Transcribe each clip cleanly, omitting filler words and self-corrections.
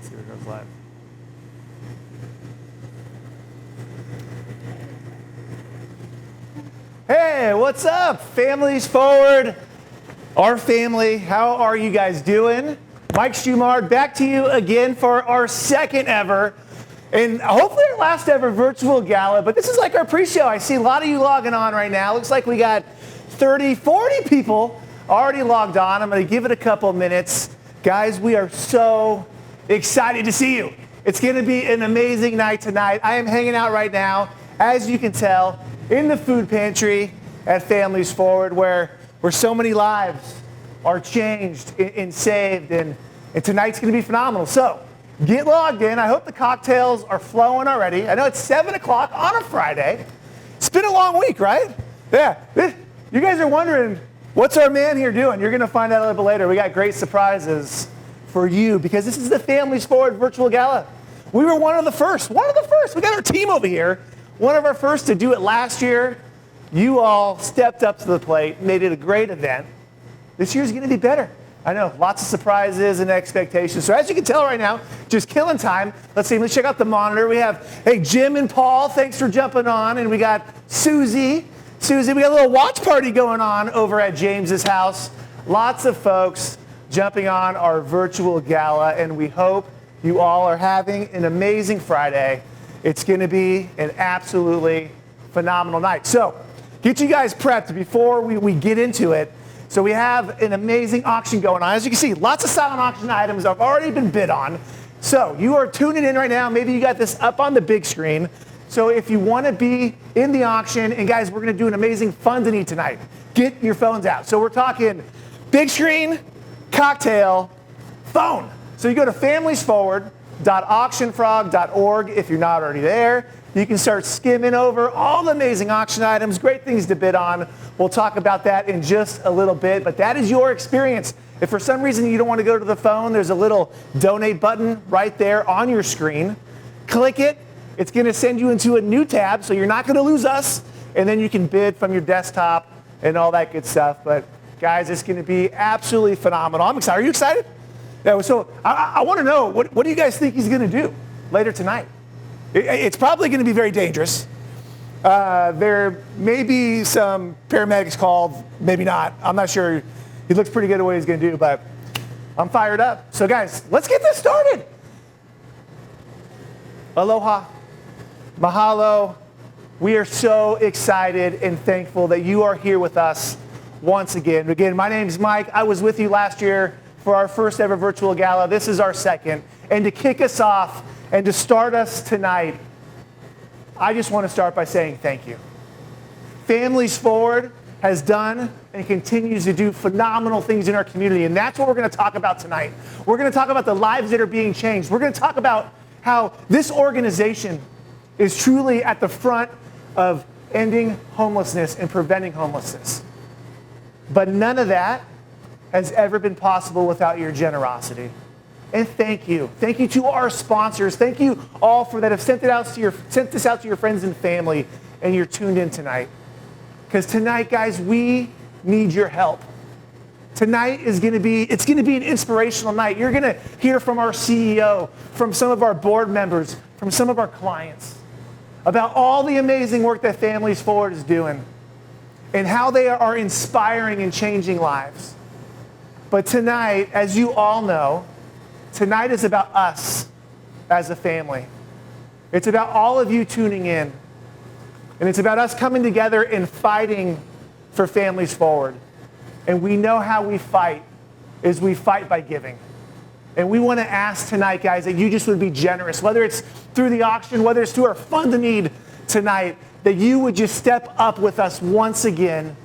Let's see if it goes live. Hey, what's up? Families Forward, our family. How are you guys doing? Mike Schumard, back to you again for our second ever, and hopefully our last ever virtual gala, but this is like our pre-show. I see a lot of you logging on right now. Looks like we got 30, 40 people already logged on. I'm going to give it a couple minutes. Guys, we are so excited to see you. It's going to be an amazing night tonight. I am hanging out right now, as you can tell, in the food pantry at Families Forward, where so many lives are changed and saved, and tonight's going to be phenomenal. So get logged in. I hope the cocktails are flowing already. I know it's 7 o'clock on a Friday. It's been a long week, right? Yeah. You guys are wondering, what's our man here doing? You're going to find out a little bit later. We got great surprises for you because this is the Families Forward Virtual Gala. We were one of the first. We got our team over here. One of our first to do it last year. You all stepped up to the plate, made it a great event. This year's going to be better. I know, lots of surprises and expectations. So as you can tell right now, just killing time. Let's check out the monitor. We have, Jim and Paul, thanks for jumping on. And we got Susie, we got a little watch party going on over at James's house. Lots of folks jumping on our virtual gala, and we hope you all are having an amazing Friday. It's going to be an absolutely phenomenal night. So get you guys prepped before we get into it. So we have an amazing auction going on. As you can see, lots of silent auction items have already been bid on. So you are tuning in right now. Maybe you got this up on the big screen. So if you want to be in the auction, and guys, we're going to do an amazing fun to need tonight. Get your phones out. So we're talking big screen, cocktail, phone. So you go to familiesforward.auctionfrog.org if you're not already there. You can start skimming over all the amazing auction items, great things to bid on. We'll talk about that in just a little bit, but that is your experience. If for some reason you don't want to go to the phone, there's a little donate button right there on your screen. Click it. It's going to send you into a new tab, so you're not going to lose us, and then you can bid from your desktop and all that good stuff. But guys, it's going to be absolutely phenomenal. I'm excited. Are you excited? Yeah, so I want to know, what do you guys think he's going to do later tonight? It's probably going to be very dangerous. There may be some paramedics called, maybe not. I'm not sure. He looks pretty good at what he's going to do, but I'm fired up. So guys, let's get this started. Aloha. Mahalo. We are so excited and thankful that you are here with us once again. Again, my name is Mike. I was with you last year for our first ever virtual gala. This is our second. And to kick us off and to start us tonight, I just want to start by saying thank you. Families Forward has done and continues to do phenomenal things in our community, and that's what we're going to talk about tonight. We're going to talk about the lives that are being changed. We're going to talk about how this organization is truly at the front of ending homelessness and preventing homelessness. But none of that has ever been possible without your generosity. And thank you. Thank you to our sponsors. Thank you all for that have sent this out to your friends and family, and you're tuned in tonight. Because tonight, guys, we need your help. Tonight it's going to be an inspirational night. You're going to hear from our CEO, from some of our board members, from some of our clients about all the amazing work that Families Forward is doing and how they are inspiring and changing lives. But tonight, as you all know, tonight is about us as a family. It's about all of you tuning in. And it's about us coming together and fighting for Families Forward. And we know how we fight is we fight by giving. And we want to ask tonight, guys, that you just would be generous, whether it's through the auction, whether it's through our Fund the Need tonight, that you would just step up with us once again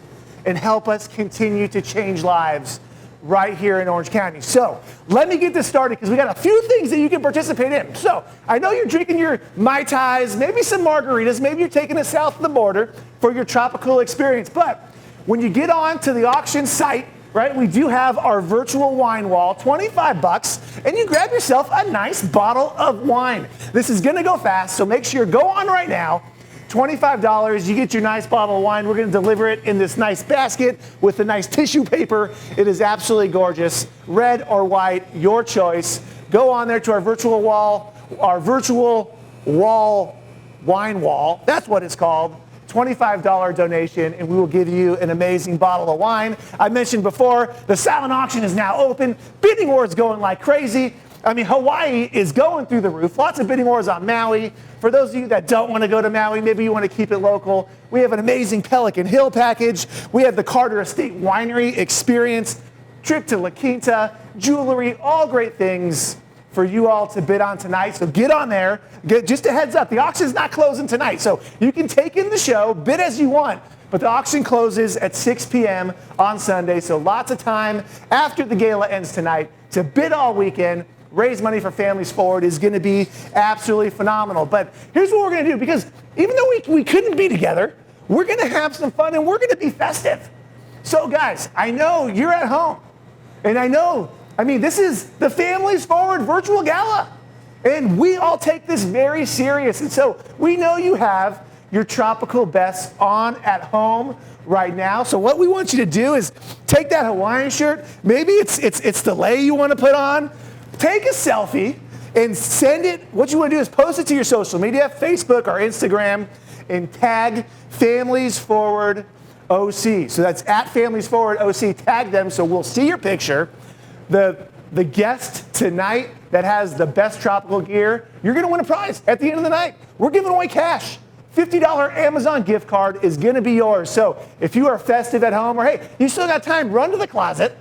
and help us continue to change lives right here in Orange County. So let me get this started because we got a few things that you can participate in. So I know you're drinking your Mai Tais, maybe some margaritas, maybe you're taking it south of the border for your tropical experience. But when you get on to the auction site, right, we do have our virtual wine wall, $25, and you grab yourself a nice bottle of wine. This is going to go fast, so make sure you go on right now. $25, you get your nice bottle of wine. We're going to deliver it in this nice basket with a nice tissue paper. It is absolutely gorgeous. Red or white, your choice. go on there to our virtual wall wine wall. That's what it's called. $25 donation, and we will give you an amazing bottle of wine. I mentioned before, the silent auction is now open. Bidding wars going like crazy. I mean, Hawaii is going through the roof. Lots of bidding wars on Maui. For those of you that don't want to go to Maui, maybe you want to keep it local, we have an amazing Pelican Hill package. We have the Carter Estate Winery experience, trip to La Quinta, jewelry, all great things for you all to bid on tonight. So get on there. Just a heads up, the auction is not closing tonight. So you can take in the show, bid as you want, but the auction closes at 6 p.m. on Sunday. So lots of time after the gala ends tonight to bid all weekend. Raise money for Families Forward is going to be absolutely phenomenal. But here's what we're going to do, because even though we couldn't be together, we're going to have some fun and we're going to be festive. So guys, I know you're at home, and this is the Families Forward virtual gala, and we all take this very serious. And so we know you have your tropical best on at home right now. So what we want you to do is take that Hawaiian shirt. Maybe it's the lei you want to put on. Take a selfie and send it. What you want to do is post it to your social media, Facebook or Instagram, and tag Families Forward OC. So that's at Families Forward OC. Tag them so we'll see your picture. The guest tonight that has the best tropical gear, you're going to win a prize at the end of the night. We're giving away cash. $50 Amazon gift card is going to be yours. So if you are festive at home, or hey, you still got time, run to the closet,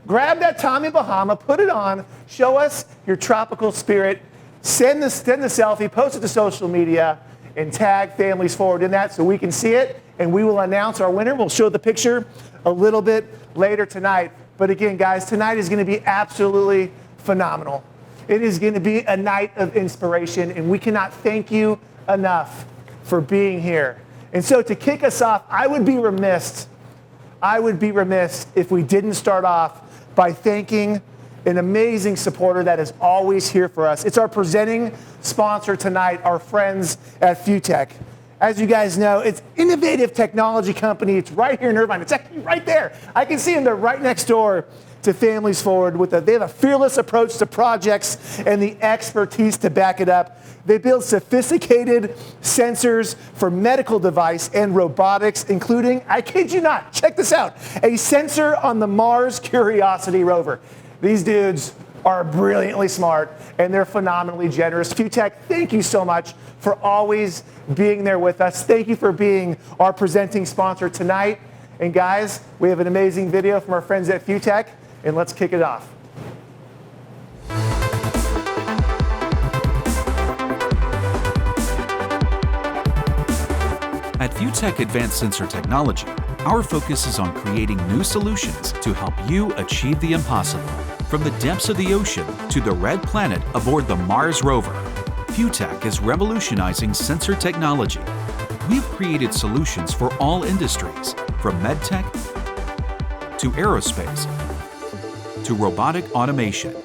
grab that Tommy Bahama, put it on, show us your tropical spirit, send the selfie, post it to social media, and tag Families Forward in that so we can see it, and we will announce our winner. We'll show the picture a little bit later tonight. But again, guys, tonight is going to be absolutely phenomenal. It is going to be a night of inspiration, and we cannot thank you enough for being here. And so to kick us off, I would be remiss if we didn't start off by thanking an amazing supporter that is always here for us. It's our presenting sponsor tonight, our friends at FUTEK. As you guys know, it's an innovative technology company. It's right here in Irvine. It's actually right there. I can see them. They're right next door to Families Forward. They have a fearless approach to projects and the expertise to back it up. They build sophisticated sensors for medical device and robotics, including, I kid you not, check this out, a sensor on the Mars Curiosity rover. These dudes are brilliantly smart, and they're phenomenally generous. FUTEK, thank you so much for always being there with us. Thank you for being our presenting sponsor tonight. And guys, we have an amazing video from our friends at FUTEK, and let's kick it off. At FUTEK Advanced Sensor Technology, our focus is on creating new solutions to help you achieve the impossible. From the depths of the ocean to the red planet aboard the Mars rover, FUTEK is revolutionizing sensor technology. We've created solutions for all industries, from medtech to aerospace to robotic automation.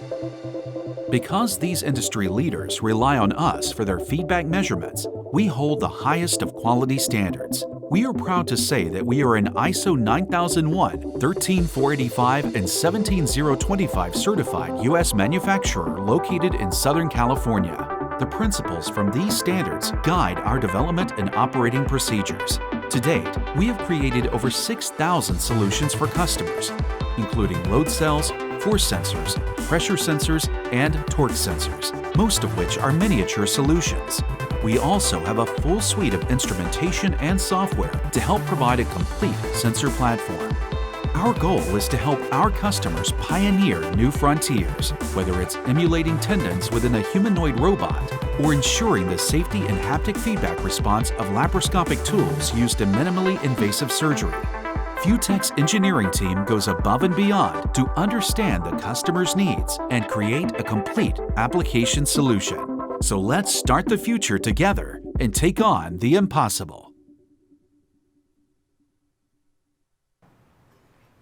Because these industry leaders rely on us for their feedback measurements, we hold the highest of quality standards. We are proud to say that we are an ISO 9001, 13485, and 17025 certified U.S. manufacturer located in Southern California. The principles from these standards guide our development and operating procedures. To date, we have created over 6,000 solutions for customers, including load cells, force sensors, pressure sensors, and torque sensors, most of which are miniature solutions. We also have a full suite of instrumentation and software to help provide a complete sensor platform. Our goal is to help our customers pioneer new frontiers, whether it's emulating tendons within a humanoid robot or ensuring the safety and haptic feedback response of laparoscopic tools used in minimally invasive surgery. FUTEK's engineering team goes above and beyond to understand the customer's needs and create a complete application solution. So let's start the future together and take on the impossible.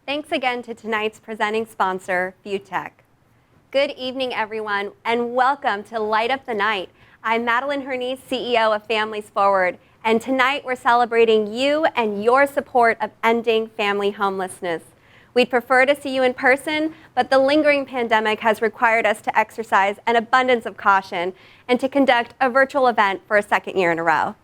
Thanks again to tonight's presenting sponsor, FUTEK. Good evening, everyone, and welcome to Light Up the Night. I'm Madeline Hernies, CEO of Families Forward, and tonight we're celebrating you and your support of ending family homelessness. We'd prefer to see you in person, but the lingering pandemic has required us to exercise an abundance of caution and to conduct a virtual event for a second year in a row.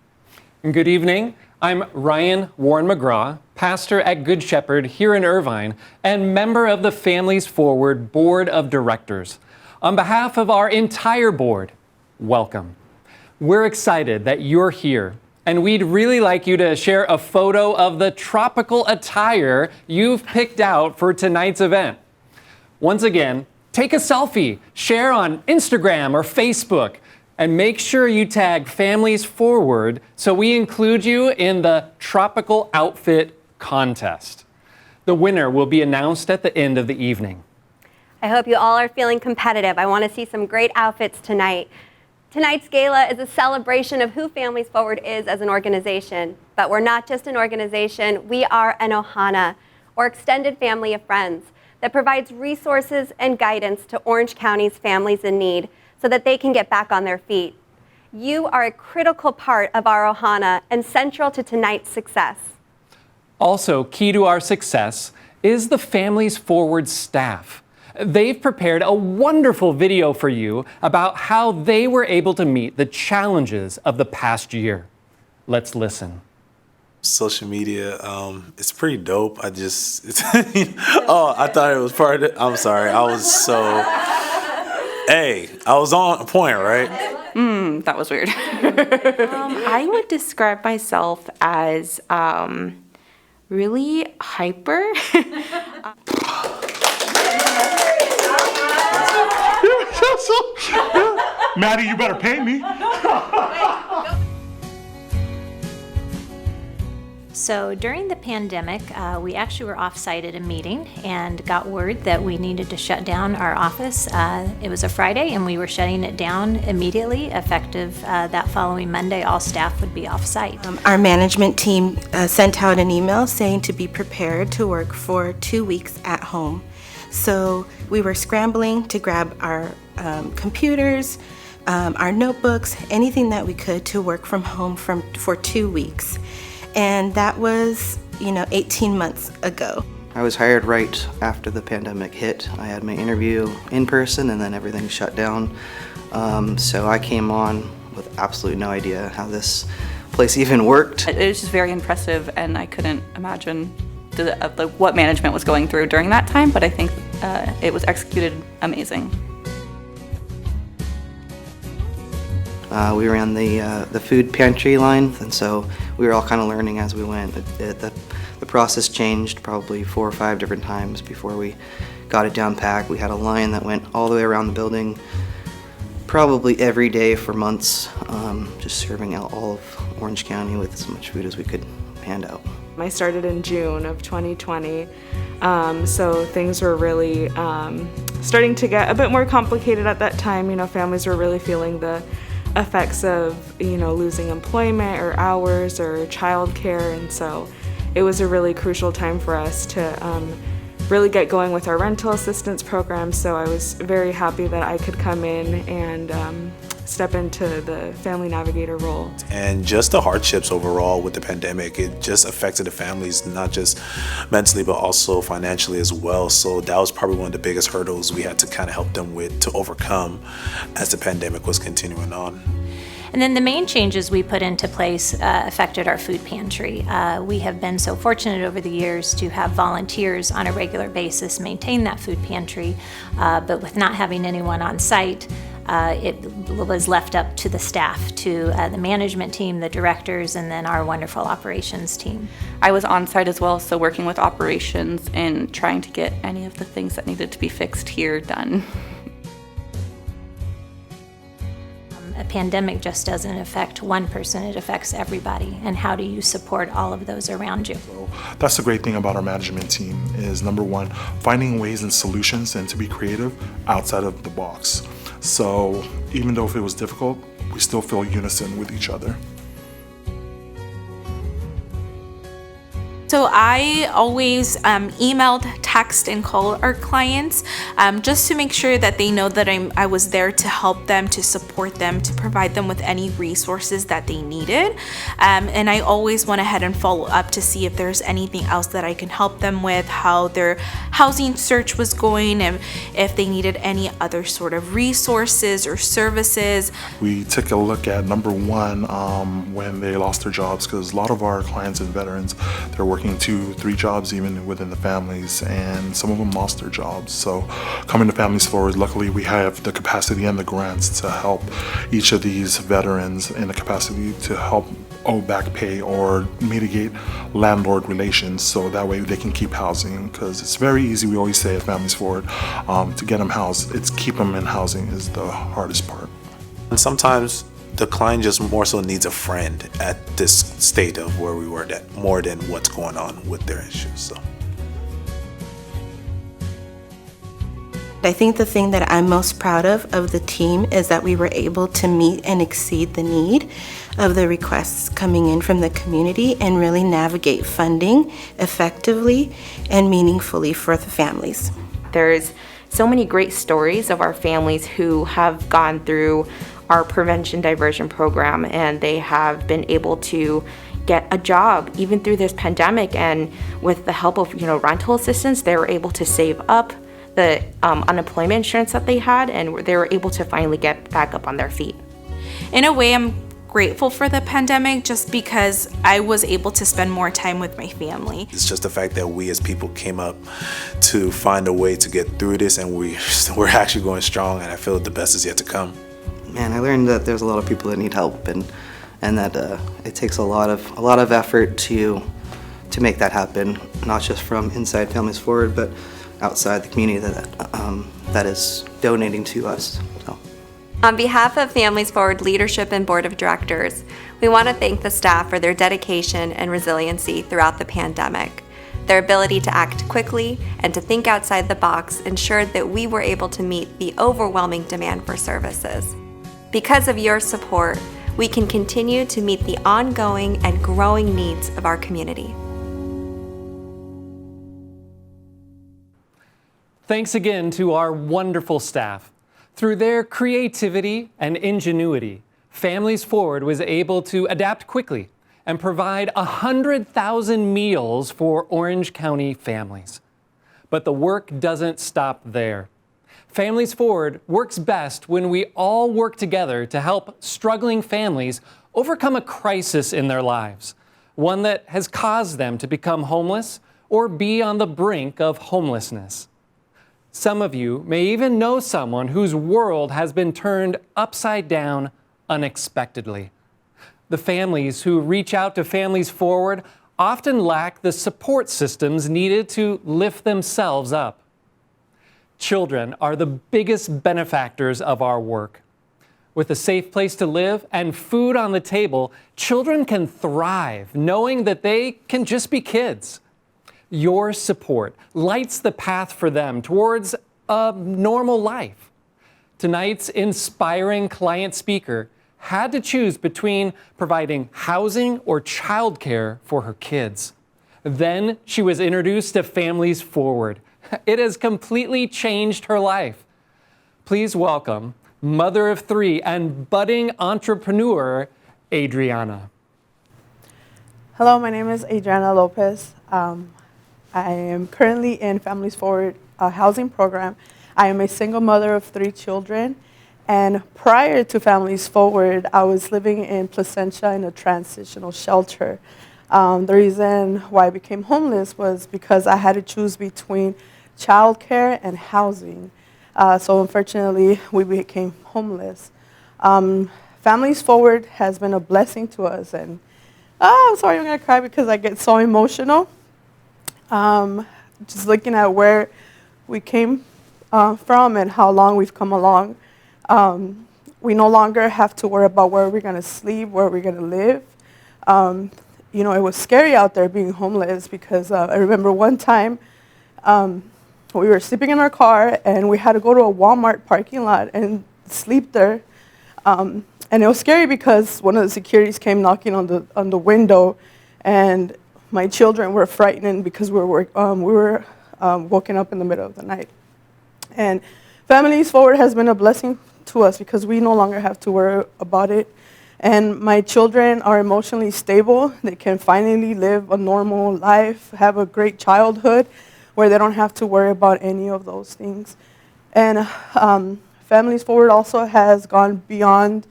Good evening. I'm Ryan Warren McGraw, pastor at Good Shepherd here in Irvine and member of the Families Forward Board of Directors. On behalf of our entire board, welcome. We're excited that you're here, and we'd really like you to share a photo of the tropical attire you've picked out for tonight's event. Once again, take a selfie, share on Instagram or Facebook, and make sure you tag Families Forward so we include you in the Tropical Outfit Contest. The winner will be announced at the end of the evening. I hope you all are feeling competitive. I want to see some great outfits tonight. Tonight's gala is a celebration of who Families Forward is as an organization. But we're not just an organization, we are an ohana, or extended family of friends, that provides resources and guidance to Orange County's families in need so that they can get back on their feet. You are a critical part of our ohana and central to tonight's success. Also, key to our success is the Families Forward staff. They've prepared a wonderful video for you about how they were able to meet the challenges of the past year. Let's listen. Social media, it's pretty dope. I thought it was part of it. I'm sorry. I was I was on point, right? That was weird. I would describe myself as really hyper. Maddie, you better pay me. So during the pandemic, we actually were off-site at a meeting and got word that we needed to shut down our office. It was a Friday and we were shutting it down immediately, effective that following Monday. All staff would be off-site. Our management team sent out an email saying to be prepared to work for 2 weeks at home. So we were scrambling to grab our computers, our notebooks, anything that we could to work from home for 2 weeks. And that was, 18 months ago. I was hired right after the pandemic hit. I had my interview in person and then everything shut down. So I came on with absolutely no idea how this place even worked. It was just very impressive, and I couldn't imagine what management was going through during that time, but I think it was executed amazing. We ran the food pantry line, and so we were all kind of learning as we went. The process changed probably 4 or 5 different times before we got it down packed. We had a line that went all the way around the building probably every day for months, just serving out all of Orange County with as much food as we could hand out. I started in June of 2020, so things were really starting to get a bit more complicated at that time. Families were really feeling the effects of, losing employment or hours or childcare, and so it was a really crucial time for us to really get going with our rental assistance program. So I was very happy that I could come in and step into the family navigator role. And just the hardships overall with the pandemic, it just affected the families, not just mentally, but also financially as well. So that was probably one of the biggest hurdles we had to kind of help them with to overcome as the pandemic was continuing on. And then the main changes we put into place affected our food pantry. We have been so fortunate over the years to have volunteers on a regular basis maintain that food pantry, but with not having anyone on site, it was left up to the staff, to the management team, the directors, and then our wonderful operations team. I was on site as well, so working with operations and trying to get any of the things that needed to be fixed here done. A pandemic just doesn't affect one person, it affects everybody. And how do you support all of those around you? That's the great thing about our management team is, number one, finding ways and solutions and to be creative outside of the box. So even though if it was difficult, we still feel unison with each other. So So I always emailed, text, and call our clients just to make sure that they know that I was there to help them, to support them, to provide them with any resources that they needed. And I always went ahead and follow up to see if there's anything else that I can help them with, how their housing search was going, and if they needed any other sort of resources or services. We took a look at number one, when they lost their jobs, because a lot of our clients and veterans, they're working 2-3 jobs even within the families, and some of them lost their jobs. So coming to Families Forward, luckily we have the capacity and the grants to help each of these veterans in the capacity to help owe back pay or mitigate landlord relations, so that way they can keep housing, because it's very easy, we always say at Families Forward, to get them housed. It's keep them in housing is the hardest part. And sometimes the client just more so needs a friend at this state of where we were at, more than what's going on with their issues. So I think the thing that I'm most proud of the team is that we were able to meet and exceed the need of the requests coming in from the community and really navigate funding effectively and meaningfully for the families. There's so many great stories of our families who have gone through our prevention diversion program, and they have been able to get a job even through this pandemic, and with the help of rental assistance, they were able to save up the unemployment insurance that they had, and they were able to finally get back up on their feet. In a way, I'm grateful for the pandemic just because I was able to spend more time with my family. it's just the fact that we as people came up to find a way to get through this, and we're actually going strong, and I feel the best is yet to come. Man, I learned that there's a lot of people that need help, and that it takes a lot of effort to make that happen, not just from inside Families Forward, but outside the community that is donating to us. So. On behalf of Families Forward leadership and board of directors, we want to thank the staff for their dedication and resiliency throughout the pandemic. Their ability to act quickly and to think outside the box ensured that we were able to meet the overwhelming demand for services. Because of your support, we can continue to meet the ongoing and growing needs of our community. Thanks again to our wonderful staff. Through their creativity and ingenuity, Families Forward was able to adapt quickly and provide 100,000 meals for Orange County families. But the work doesn't stop there. Families Forward works best when we all work together to help struggling families overcome a crisis in their lives, one that has caused them to become homeless or be on the brink of homelessness. Some of you may even know someone whose world has been turned upside down unexpectedly. The families who reach out to Families Forward often lack the support systems needed to lift themselves up. Children are the biggest benefactors of our work. With a safe place to live and food on the table, children can thrive knowing that they can just be kids. Your support lights the path for them towards a normal life. Tonight's inspiring client speaker had to choose between providing housing or childcare for her kids. Then she was introduced to Families Forward. It has completely changed her life. Please welcome mother of 3 and budding entrepreneur, Adriana. Hello, my name is Adriana Lopez. I am currently in Families Forward housing program. I am a single mother of 3 children. And prior to Families Forward, I was living in Placentia in a transitional shelter. The reason why I became homeless was because I had to choose between childcare and housing. So unfortunately, we became homeless. Families Forward has been a blessing to us. And I'm sorry, I'm going to cry because I get so emotional. Just looking at where we came from and how long we've come along. We no longer have to worry about where we're going to sleep, where we're going to live. You know, it was scary out there being homeless because I remember one time we were sleeping in our car and we had to go to a Walmart parking lot and sleep there. And it was scary because one of the securities came knocking on the window, and my children were frightened because we were woken up in the middle of the night. And Families Forward has been a blessing to us because we no longer have to worry about it. And my children are emotionally stable. They can finally live a normal life, have a great childhood where they don't have to worry about any of those things. And Families Forward also has gone beyond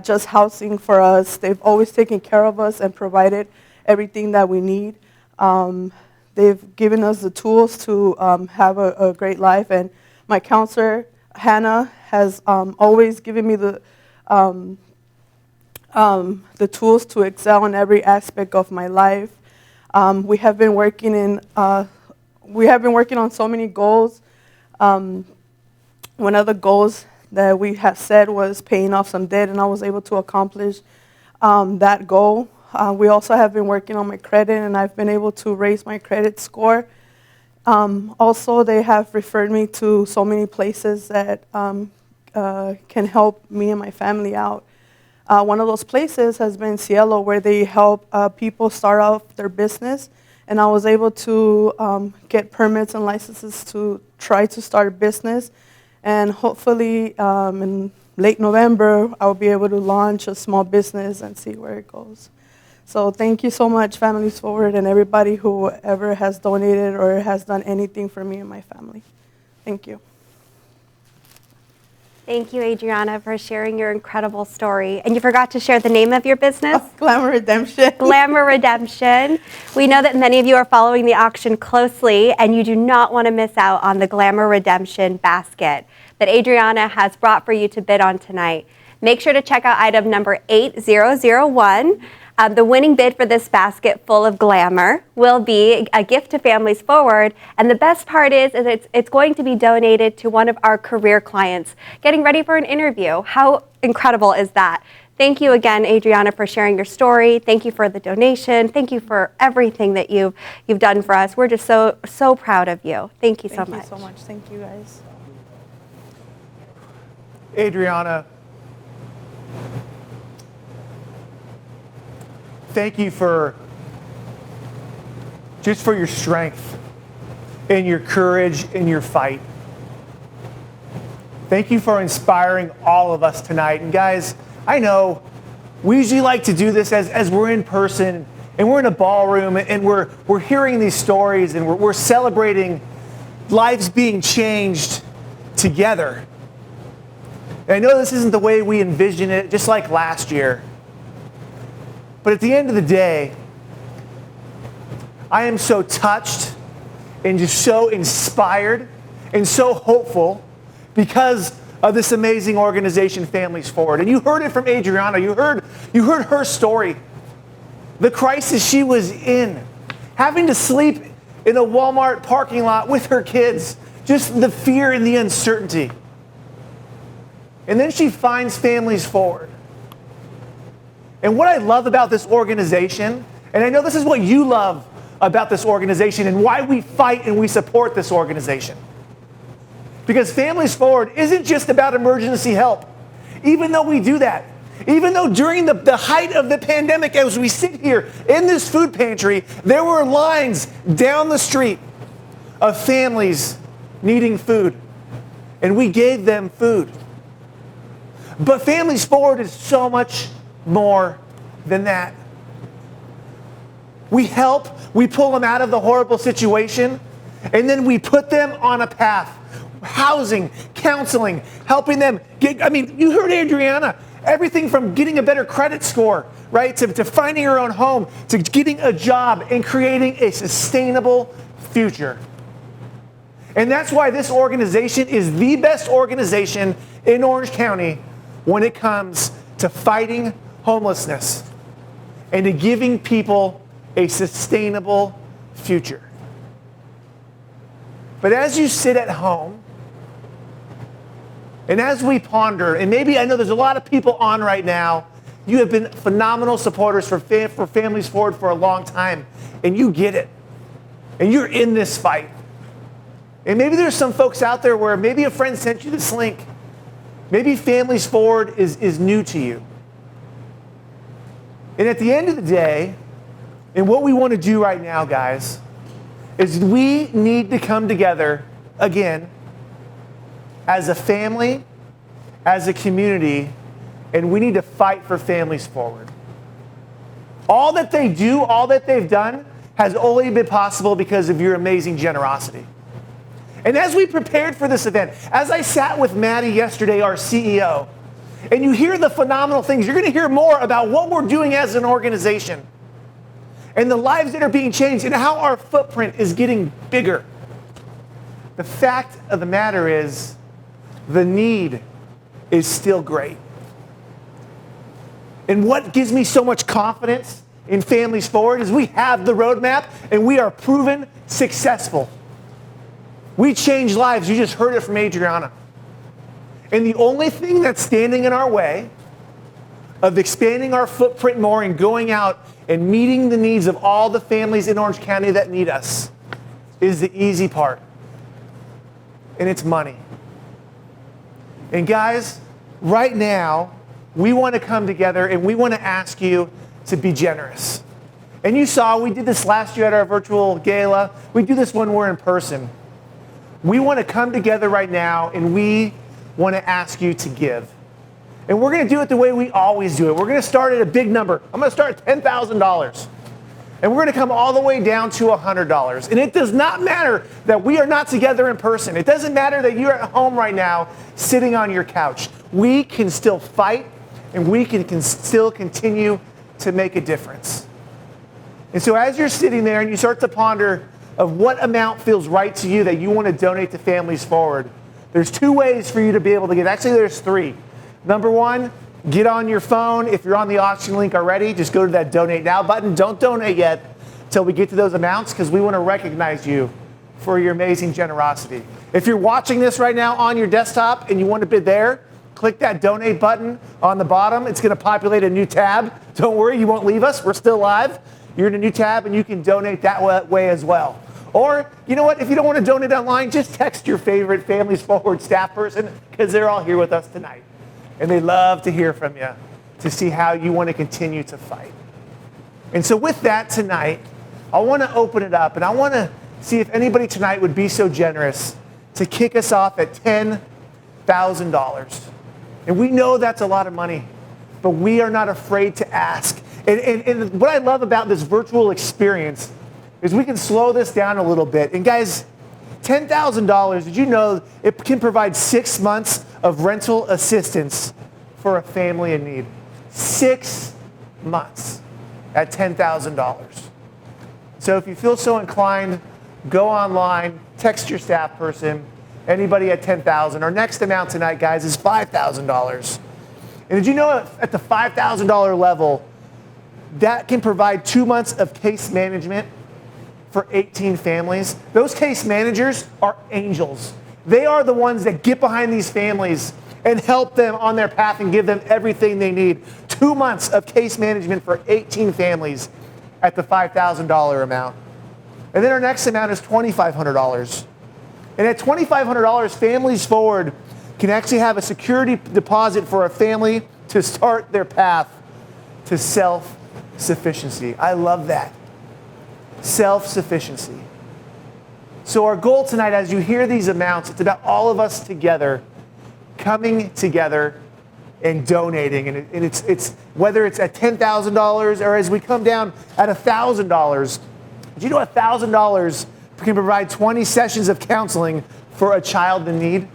just housing for us. They've always taken care of us and provided everything that we need. They've given us the tools to have a great life. And my counselor, Hannah, has always given me the tools to excel in every aspect of my life. We have been working on so many goals. One of the goals that we had set was paying off some debt, and I was able to accomplish that goal. We also have been working on my credit, and I've been able to raise my credit score. Also, they have referred me to so many places that can help me and my family out. One of those places has been Cielo, where they help people start off their business. And I was able to get permits and licenses to try to start a business. And hopefully in late November, I'll be able to launch a small business and see where it goes. So thank you so much, Families Forward, and everybody who ever has donated or has done anything for me and my family. Thank you. Thank you, Adriana, for sharing your incredible story. And you forgot to share the name of your business? Oh, Glamour Redemption. Glamour Redemption. We know that many of you are following the auction closely, and you do not want to miss out on the Glamour Redemption basket that Adriana has brought for you to bid on tonight. Make sure to check out item number 8001. The winning bid for this basket full of glamour will be a gift to Families Forward, and the best part is it's going to be donated to one of our career clients getting ready for an interview. How incredible is that? Thank you again, Adriana, for sharing your story. Thank you for the donation. Thank you for everything that you've done for us. We're just so proud of you. Thank you so much. Thank you so much. Thank you, guys. Adriana, thank you for your strength and your courage in your fight. Thank you for inspiring all of us tonight. And guys, I know we usually like to do this as we're in person and we're in a ballroom and we're hearing these stories and we're celebrating lives being changed together. And I know this isn't the way we envision it, just like last year. But at the end of the day, I am so touched and just so inspired and so hopeful because of this amazing organization, Families Forward. And you heard it from Adriana. You heard her story. The crisis she was in, having to sleep in a Walmart parking lot with her kids, just the fear and the uncertainty. And then she finds Families Forward. And what I love about this organization, and I know this is what you love about this organization and why we fight and we support this organization. Because Families Forward isn't just about emergency help. Even though we do that, even though during the height of the pandemic, as we sit here in this food pantry, there were lines down the street of families needing food. And we gave them food. But Families Forward is so much more than that. We help, we pull them out of the horrible situation, and then we put them on a path. Housing, counseling, helping them get, you heard Adriana, everything from getting a better credit score, right, to finding her own home, to getting a job and creating a sustainable future. And that's why this organization is the best organization in Orange County when it comes to fighting homelessness and to giving people a sustainable future. But as you sit at home, and as we ponder, and maybe I know there's a lot of people on right now, you have been phenomenal supporters for Families Forward for a long time, and you get it. And you're in this fight. And maybe there's some folks out there where maybe a friend sent you this link. Maybe Families Forward is new to you. And at the end of the day, And what we want to do right now, guys, is we need to come together again as a family, as a community, and we need to fight for families forward. All that they do, all that they've done, has only been possible because of your amazing generosity. And as we prepared for this event, as I sat with Maddie yesterday, our CEO, and you hear the phenomenal things, you're going to hear more about what we're doing as an organization and the lives that are being changed and how our footprint is getting bigger. The fact of the matter is, the need is still great. And what gives me so much confidence in Families Forward is we have the roadmap and we are proven successful. We change lives. You just heard it from Adriana. And the only thing that's standing in our way of expanding our footprint more and going out and meeting the needs of all the families in Orange County that need us is the easy part. And it's money. And guys, right now, we want to come together and we want to ask you to be generous. And you saw we did this last year at our virtual gala. We do this when we're in person. We want to come together right now and we want to ask you to give. And we're going to do it the way we always do it. We're going to start at a big number. I'm going to start at $10,000. And we're going to come all the way down to $100. And it does not matter that we are not together in person. It doesn't matter that you're at home right now sitting on your couch. We can still fight and we can still continue to make a difference. And so as you're sitting there and you start to ponder of what amount feels right to you that you want to donate to Families Forward, there's two ways for you to be able to give. Actually, there's three. Number one, get on your phone. If you're on the auction link already, just go to that Donate Now button. Don't donate yet until we get to those amounts because we want to recognize you for your amazing generosity. If you're watching this right now on your desktop and you want to bid there, click that Donate button on the bottom. It's going to populate a new tab. Don't worry, you won't leave us. We're still live. You're in a new tab and you can donate that way as well. Or, you know what, if you don't want to donate online, just text your favorite Families Forward staff person because they're all here with us tonight. And they love to hear from you to see how you want to continue to fight. And so with that tonight, I want to open it up and I want to see if anybody tonight would be so generous to kick us off at $10,000. And we know that's a lot of money, but we are not afraid to ask. And what I love about this virtual experience is we can slow this down a little bit. And guys, $10,000, did you know it can provide 6 months of rental assistance for a family in need? 6 months at $10,000. So if you feel so inclined, go online, text your staff person, anybody at $10,000. Our next amount tonight, guys, is $5,000. And did you know at the $5,000 level, that can provide 2 months of case management for 18 families? Those case managers are angels. They are the ones that get behind these families and help them on their path and give them everything they need. 2 months of case management for 18 families at the $5,000 amount. And then our next amount is $2,500. And at $2,500, Families Forward can actually have a security deposit for a family to start their path to self-sufficiency. I love that. Self-sufficiency. So our goal tonight, as you hear these amounts, it's about all of us together, coming together and donating. And it's whether it's at $10,000 or as we come down at $1,000. Did you know $1,000 can provide 20 sessions of counseling for a child in need?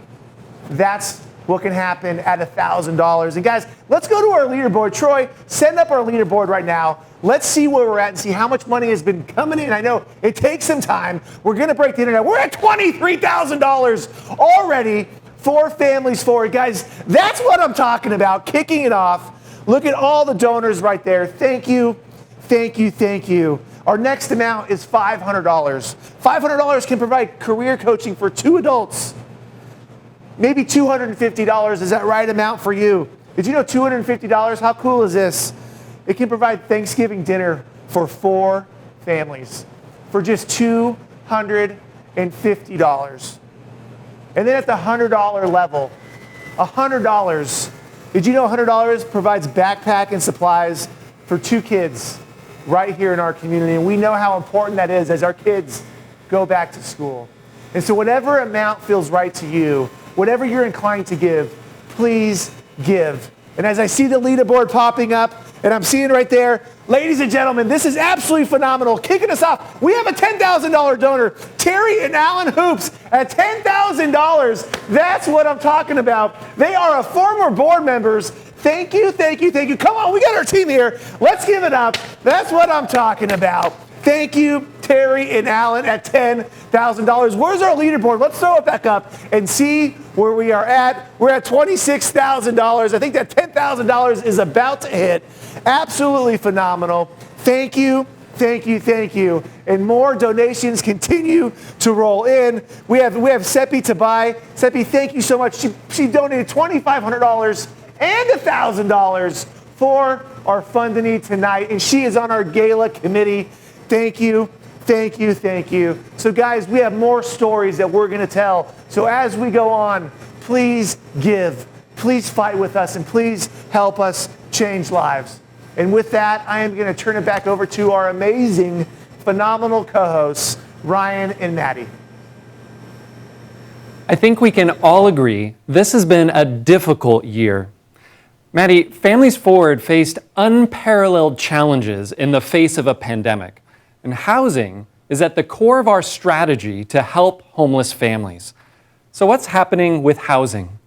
That's what can happen at $1,000. And guys, let's go to our leaderboard. Troy, send up our leaderboard right now. Let's see where we're at and see how much money has been coming in. I know it takes some time. We're going to break the internet. We're at $23,000 already for Families Forward. Guys, that's what I'm talking about, kicking it off. Look at all the donors right there. Thank you, thank you, thank you. Our next amount is $500. $500 can provide career coaching for 2 adults. Maybe $250 is that right amount for you. Did you know $250? How cool is this? It can provide Thanksgiving dinner for 4 families for just $250. And then at the $100 level, $100. Did you know $100 provides backpack and supplies for 2 kids right here in our community. And we know how important that is as our kids go back to school. And so whatever amount feels right to you, whatever you're inclined to give, please give. And as I see the leaderboard popping up, and I'm seeing right there, ladies and gentlemen, this is absolutely phenomenal. Kicking us off, we have a $10,000 donor, Terry and Alan Hoops, at $10,000. That's what I'm talking about. They are former board members. Thank you, thank you, thank you. Come on, we got our team here. Let's give it up. That's what I'm talking about. Thank you, Terry and Alan, at $10,000. Where's our leaderboard? Let's throw it back up and see where we are at. We're at $26,000. I think that $10,000 is about to hit. Absolutely phenomenal. Thank you, thank you, thank you. And more donations continue to roll in. We have Seppi to buy. Seppi, thank you so much. She donated $2,500 and $1,000 for our Fund the Need tonight, and she is on our gala committee. Thank you, thank you, thank you. So guys, we have more stories that we're going to tell. So as we go on, please give, please fight with us, and please help us change lives. And with that, I am going to turn it back over to our amazing, phenomenal co-hosts, Ryan and Maddie. I think we can all agree this has been a difficult year. Maddie, Families Forward faced unparalleled challenges in the face of a pandemic. And housing is at the core of our strategy to help homeless families. So what's happening with housing?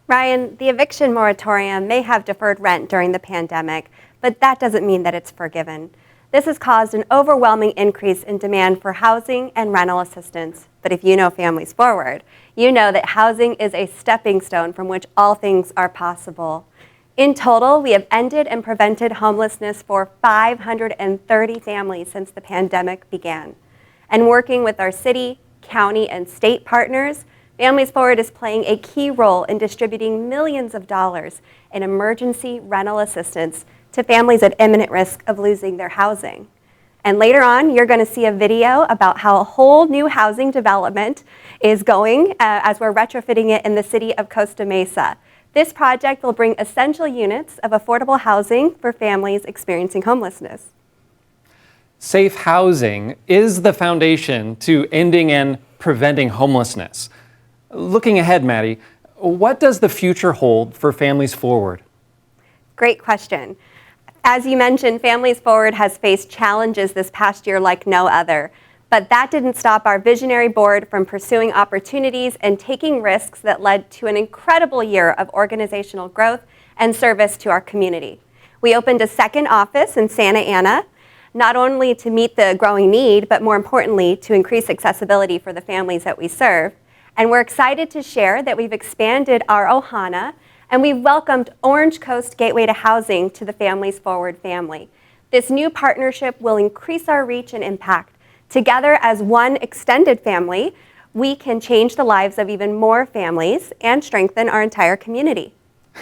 Ryan, the eviction moratorium may have deferred rent during the pandemic, but that doesn't mean that it's forgiven. This has caused an overwhelming increase in demand for housing and rental assistance. But if you know Families Forward, you know that housing is a stepping stone from which all things are possible. In total, we have ended and prevented homelessness for 530 families since the pandemic began. And working with our city, county, and state partners, Families Forward is playing a key role in distributing millions of dollars in emergency rental assistance to families at imminent risk of losing their housing. And later on, you're going to see a video about how a whole new housing development is going as we're retrofitting it in the city of Costa Mesa. This project will bring essential units of affordable housing for families experiencing homelessness. Safe housing is the foundation to ending and preventing homelessness. Looking ahead, Maddie, what does the future hold for Families Forward? Great question. As you mentioned, Families Forward has faced challenges this past year like no other. But that didn't stop our visionary board from pursuing opportunities and taking risks that led to an incredible year of organizational growth and service to our community. We opened a second office in Santa Ana, not only to meet the growing need, but more importantly, to increase accessibility for the families that we serve. And we're excited to share that we've expanded our Ohana and we've welcomed Orange Coast Gateway to Housing to the Families Forward family. This new partnership will increase our reach and impact. Together as one extended family, we can change the lives of even more families and strengthen our entire community.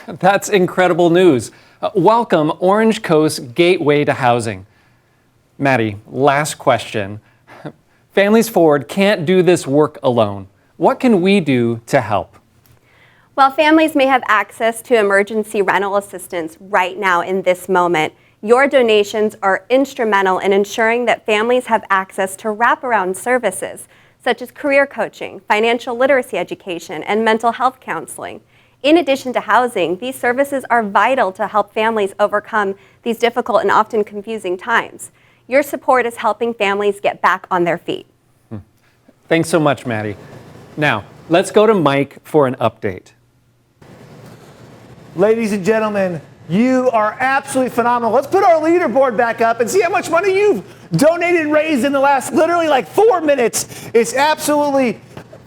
That's incredible news. Welcome, Orange Coast Gateway to Housing. Maddie, last question. Families Forward can't do this work alone. What can we do to help? While families may have access to emergency rental assistance right now in this moment, your donations are instrumental in ensuring that families have access to wraparound services, such as career coaching, financial literacy education, and mental health counseling. In addition to housing, these services are vital to help families overcome these difficult and often confusing times. Your support is helping families get back on their feet. Thanks so much, Maddie. Now, let's go to Mike for an update. Ladies and gentlemen, you are absolutely phenomenal. Let's put our leaderboard back up and see how much money you've donated and raised in the last literally like 4 minutes. It's absolutely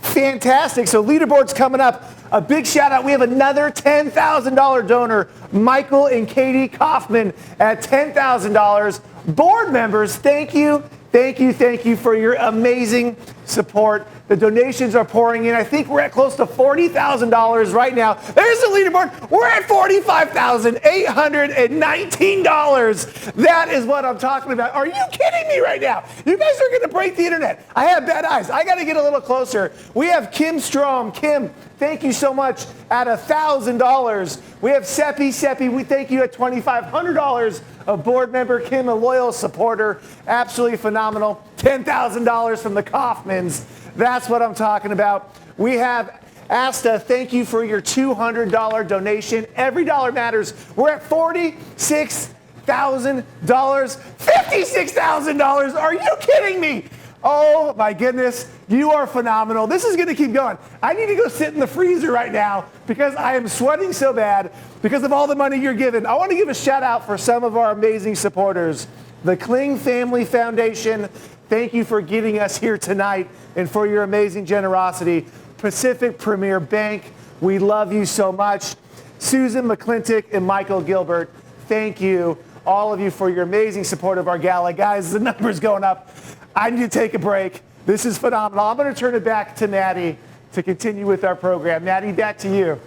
fantastic. So leaderboard's coming up. A big shout out. We have another $10,000 donor, Michael and Katie Kaufman at $10,000. Board members, thank you. Thank you, thank you for your amazing support. The donations are pouring in. I think we're at close to $40,000 right now. There's the leaderboard. We're at $45,819. That is what I'm talking about. Are you kidding me right now? You guys are going to break the internet. I have bad eyes. I got to get a little closer. We have Kim Strom. Kim, thank you so much at $1,000. We have Seppi. We thank you at $2,500. a board member, Kim, a loyal supporter, absolutely phenomenal. $10,000 from the Kaufmans. That's what I'm talking about. We have Asta, thank you for your $200 donation. Every dollar matters. We're at $46,000. $56,000. Are you kidding me? Oh my goodness, you are phenomenal. This is going to keep going. I need to go sit in the freezer right now because I am sweating so bad because of all the money you're giving. I want to give a shout out for some of our amazing supporters. The Kling Family Foundation, thank you for getting us here tonight and for your amazing generosity. Pacific Premier Bank, we love you so much. Susan McClintock and Michael Gilbert, thank you, all of you, for your amazing support of our gala. Guys, the number's going up. I need to take a break. This is phenomenal. I'm going to turn it back to Maddie to continue with our program. Maddie, back to you.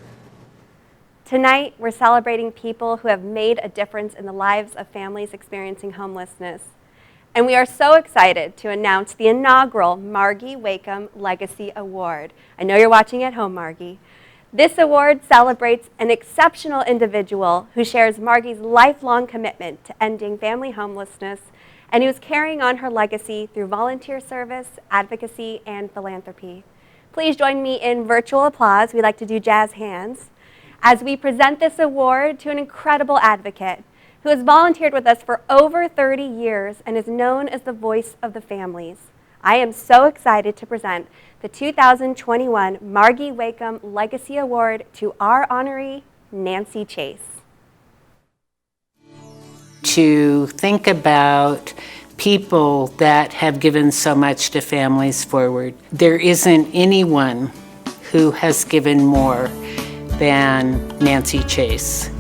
Tonight, we're celebrating people who have made a difference in the lives of families experiencing homelessness. And we are so excited to announce the inaugural Margie Wakeham Legacy Award. I know you're watching at home, Margie. This award celebrates an exceptional individual who shares Margie's lifelong commitment to ending family homelessness and who's carrying on her legacy through volunteer service, advocacy, and philanthropy. Please join me in virtual applause. We like to do jazz hands as we present this award to an incredible advocate who has volunteered with us for over 30 years and is known as the voice of the families. I am so excited to present the 2021 Margie Wakeham Legacy Award to our honoree, Nancy Chase. To think about people that have given so much to Families Forward. There isn't anyone who has given more than Nancy Chase.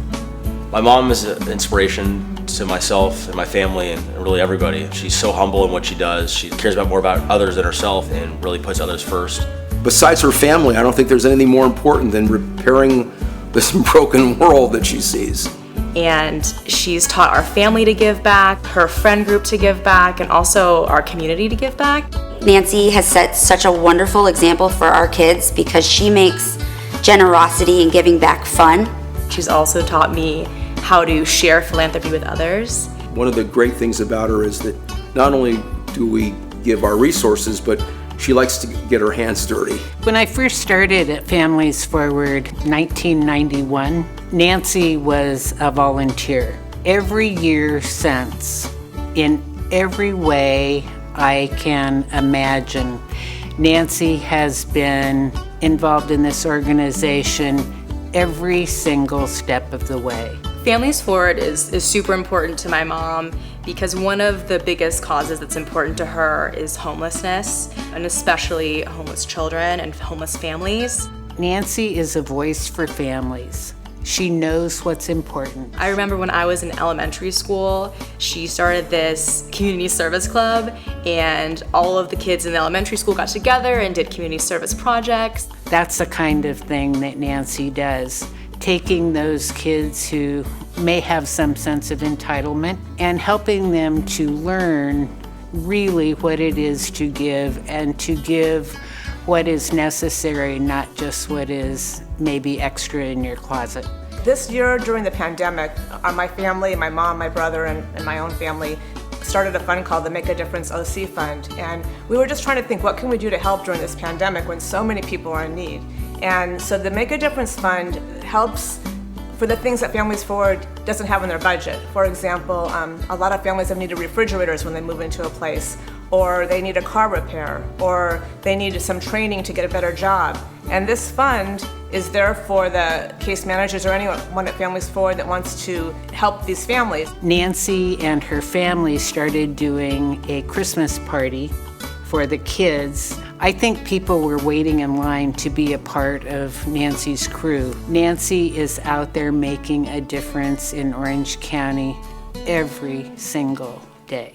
My mom is an inspiration to myself and my family and really everybody. She's so humble in what she does. She cares more about others than herself and really puts others first. Besides her family, I don't think there's anything more important than repairing this broken world that she sees. And she's taught our family to give back, her friend group to give back, and also our community to give back. Nancy has set such a wonderful example for our kids because she makes generosity and giving back fun. She's also taught me how to share philanthropy with others. One of the great things about her is that not only do we give our resources, but she likes to get her hands dirty. When I first started at Families Forward, 1991, Nancy was a volunteer. Every year since, in every way I can imagine, Nancy has been involved in this organization every single step of the way. Families Forward is super important to my mom because one of the biggest causes that's important to her is homelessness, and especially homeless children and homeless families. Nancy is a voice for families. She knows what's important. I remember when I was in elementary school, she started this community service club, and all of the kids in the elementary school got together and did community service projects. That's the kind of thing that Nancy does, taking those kids who may have some sense of entitlement and helping them to learn really what it is to give, and to give what is necessary, not just what is maybe extra in your closet. This year during the pandemic, my family, my mom, my brother, and my own family started a fund called the Make a Difference OC Fund. And we were just trying to think, what can we do to help during this pandemic when so many people are in need? And so the Make a Difference Fund helps for the things that Families Forward doesn't have in their budget. For example, a lot of families have needed refrigerators when they move into a place, or they need a car repair, or they need some training to get a better job. And this fund is there for the case managers or anyone at Families Forward that wants to help these families. Nancy and her family started doing a Christmas party for the kids. I think people were waiting in line to be a part of Nancy's crew. Nancy is out there making a difference in Orange County every single day.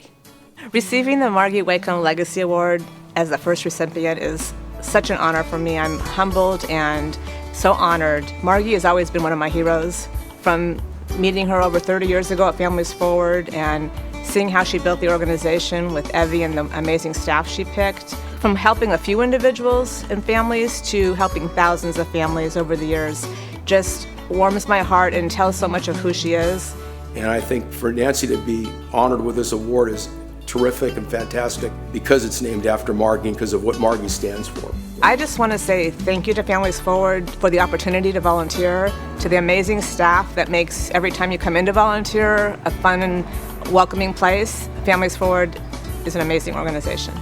Receiving the Margie Wakeham Legacy Award as the first recipient is such an honor for me. I'm humbled and so honored. Margie has always been one of my heroes. From meeting her over 30 years ago at Families Forward and seeing how she built the organization with Evie and the amazing staff she picked, from helping a few individuals and families to helping thousands of families over the years, just warms my heart and tells so much of who she is. And I think for Nancy to be honored with this award is terrific and fantastic because it's named after Margie and because of what Margie stands for. I just want to say thank you to Families Forward for the opportunity to volunteer, to the amazing staff that makes every time you come in to volunteer a fun and welcoming place. Families Forward is an amazing organization.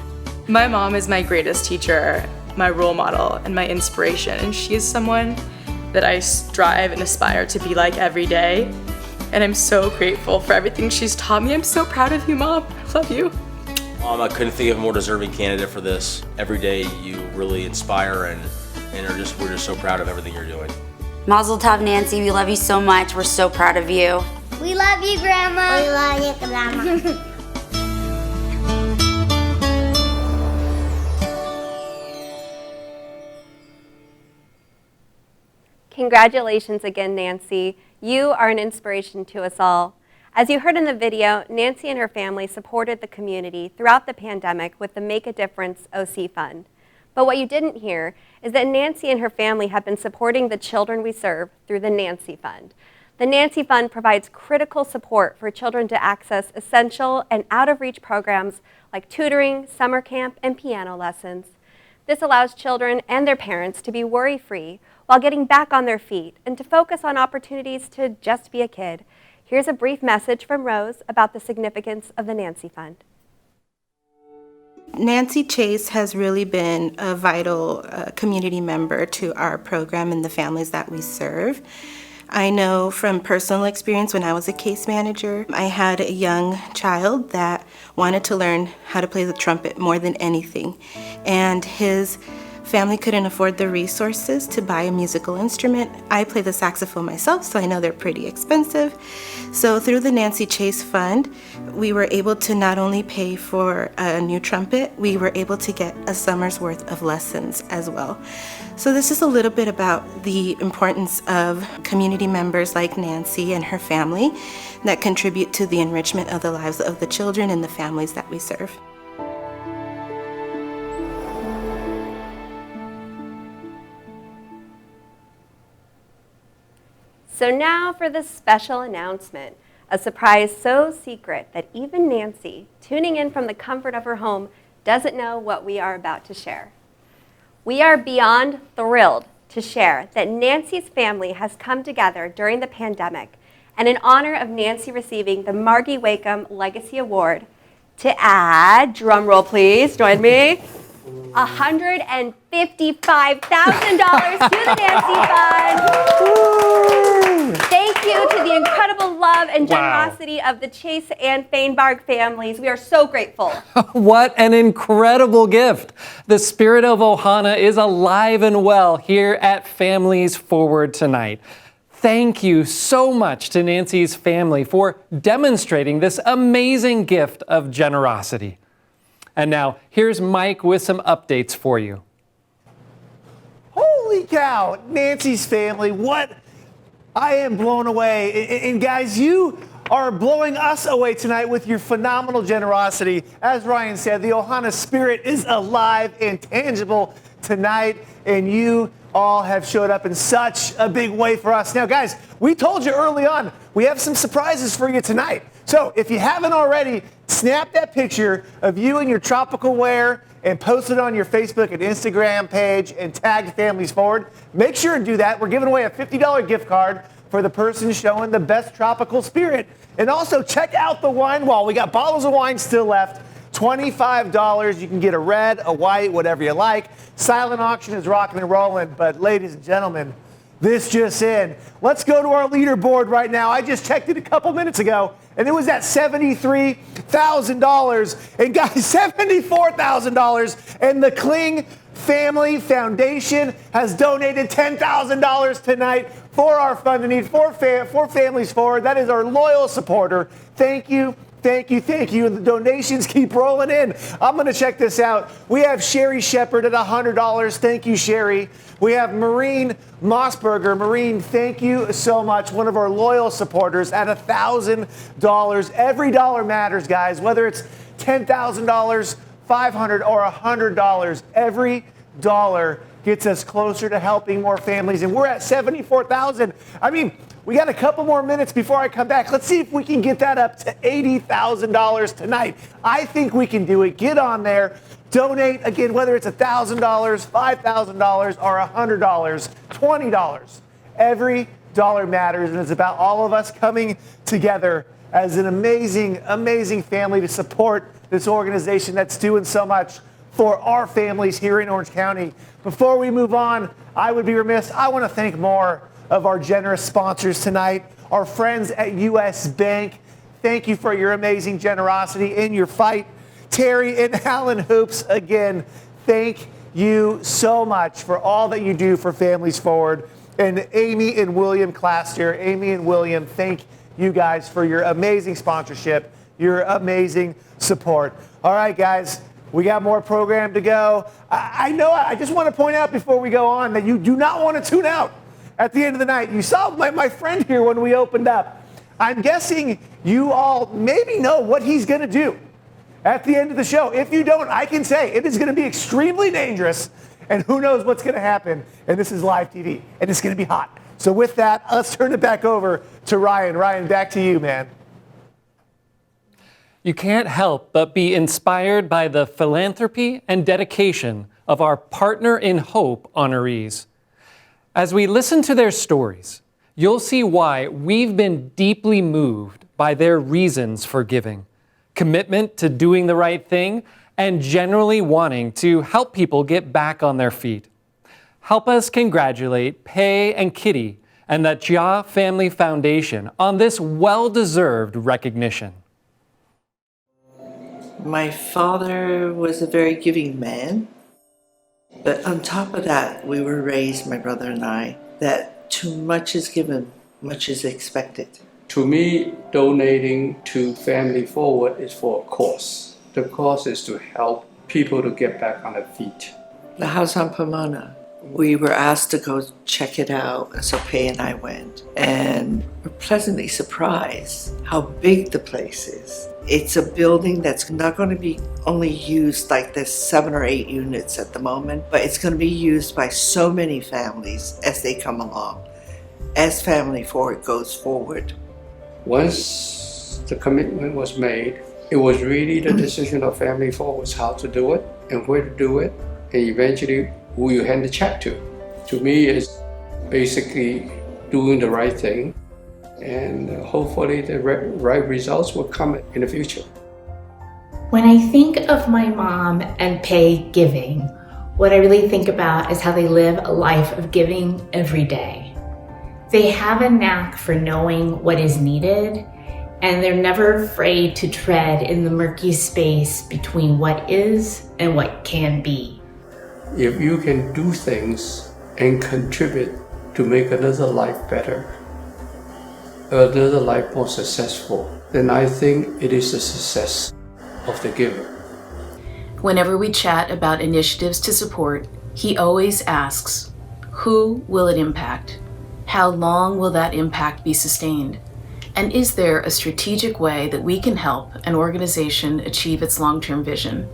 My mom is my greatest teacher, my role model, and my inspiration, and she is someone that I strive and aspire to be like every day. And I'm so grateful for everything she's taught me. I'm so proud of you, Mom. I love you. Mom, I couldn't think of a more deserving candidate for this. Every day you really inspire and we're just so proud of everything you're doing. Mazel tov, Nancy. We love you so much. We're so proud of you. We love you, Grandma. We love you, Grandma. Congratulations again, Nancy. You are an inspiration to us all. As you heard in the video, Nancy and her family supported the community throughout the pandemic with the Make a Difference OC Fund. But what you didn't hear is that Nancy and her family have been supporting the children we serve through the Nancy Fund. The Nancy Fund provides critical support for children to access essential and out-of-reach programs like tutoring, summer camp, and piano lessons. This allows children and their parents to be worry-free while getting back on their feet and to focus on opportunities to just be a kid. Here's a brief message from Rose about the significance of the Nancy Fund. Nancy Chase has really been a vital community member to our program and the families that we serve. I know from personal experience when I was a case manager, I had a young child that wanted to learn how to play the trumpet more than anything. And his family couldn't afford the resources to buy a musical instrument. I play the saxophone myself, so I know they're pretty expensive. So through the Nancy Chase Fund, we were able to not only pay for a new trumpet, we were able to get a summer's worth of lessons as well. So this is a little bit about the importance of community members like Nancy and her family that contribute to the enrichment of the lives of the children and the families that we serve. So now for the special announcement, a surprise so secret that even Nancy, tuning in from the comfort of her home, doesn't know what we are about to share. We are beyond thrilled to share that Nancy's family has come together during the pandemic and in honor of Nancy receiving the Margie Wakeham Legacy Award to add, drum roll please, join me, $155,000 to the Nancy Fund. Thank you to the incredible love and generosity of the Chase and Feinbarg families. We are so grateful. What an incredible gift. The spirit of Ohana is alive and well here at Families Forward tonight. Thank you so much to Nancy's family for demonstrating this amazing gift of generosity. And now, here's Mike with some updates for you. Holy cow, Nancy's family, what? I am blown away. And guys, you are blowing us away tonight with your phenomenal generosity. As Ryan said, the Ohana spirit is alive and tangible tonight, and you all have showed up in such a big way for us. Now, guys, we told you early on, we have some surprises for you tonight. So if you haven't already, snap that picture of you in your tropical wear and post it on your Facebook and Instagram page and tag Families Forward. Make sure to do that. We're giving away a $50 gift card for the person showing the best tropical spirit. And also check out the wine wall. We got bottles of wine still left. $25. You can get a red, a white, whatever you like. Silent auction is rocking and rolling. But ladies and gentlemen, this just in. Let's go to our leaderboard right now. I just checked it a couple minutes ago, and it was at $73,000. And guys, $74,000. And the Kling Family Foundation has donated $10,000 tonight for our fund to need for Families Forward. That is our loyal supporter. Thank you. Thank you, thank you. And the donations keep rolling in. I'm going to check this out. We have Sherry Shepard at $100. Thank you, Sherry. We have Maureen Mossberger. Maureen, thank you so much. One of our loyal supporters at $1,000. Every dollar matters, guys, whether it's $10,000, $500, or $100. Every dollar gets us closer to helping more families. And we're at 74,000. I mean, we got a couple more minutes before I come back. Let's see if we can get that up to $80,000 tonight. I think we can do it. Get on there. Donate, again, whether it's $1,000, $5,000, or $100, $20. Every dollar matters, and it's about all of us coming together as an amazing, amazing family to support this organization that's doing so much for our families here in Orange County. Before we move on, I would be remiss. I want to thank more of our generous sponsors tonight, our friends at U.S. Bank. Thank you for your amazing generosity in your fight. Terry and Alan Hoops, again, thank you so much for all that you do for Families Forward. And Amy and William Claster, Amy and William, thank you guys for your amazing sponsorship, your amazing support. All right, guys, we got more program to go. I just want to point out before we go on that you do not want to tune out at the end of the night. You saw my friend here when we opened up. I'm guessing you all maybe know what he's going to do at the end of the show. If you don't, I can say it is going to be extremely dangerous, and who knows what's going to happen. And this is live TV, and it's going to be hot. So with that, let's turn it back over to Ryan. Ryan, back to you, man. You can't help but be inspired by the philanthropy and dedication of our Partner in Hope honorees. As we listen to their stories, you'll see why we've been deeply moved by their reasons for giving, commitment to doing the right thing, and generally wanting to help people get back on their feet. Help us congratulate Pei and Kitty and the Chia Family Foundation on this well-deserved recognition. My father was a very giving man, but on top of that, we were raised, my brother and I, that too much is given, much is expected. To me, donating to Family Forward is for a cause. The cause is to help people to get back on their feet. The house on Pomona, we were asked to go check it out, and so Pei and I went, and we're pleasantly surprised how big the place is. It's a building that's not going to be only used like there's 7 or 8 units at the moment, but it's going to be used by so many families as they come along, as Family Forward goes forward. Once the commitment was made, it was really the decision of Family Forward how to do it and where to do it, and eventually who you hand the check to. To me, it's basically doing the right thing, and hopefully the right results will come in the future. When I think of my mom and Pei giving, what I really think about is how they live a life of giving every day. They have a knack for knowing what is needed, and they're never afraid to tread in the murky space between what is and what can be. If you can do things and contribute to make another life better, another life more successful, then I think it is the success of the giver. Whenever we chat about initiatives to support, he always asks, who will it impact? How long will that impact be sustained? And is there a strategic way that we can help an organization achieve its long-term vision?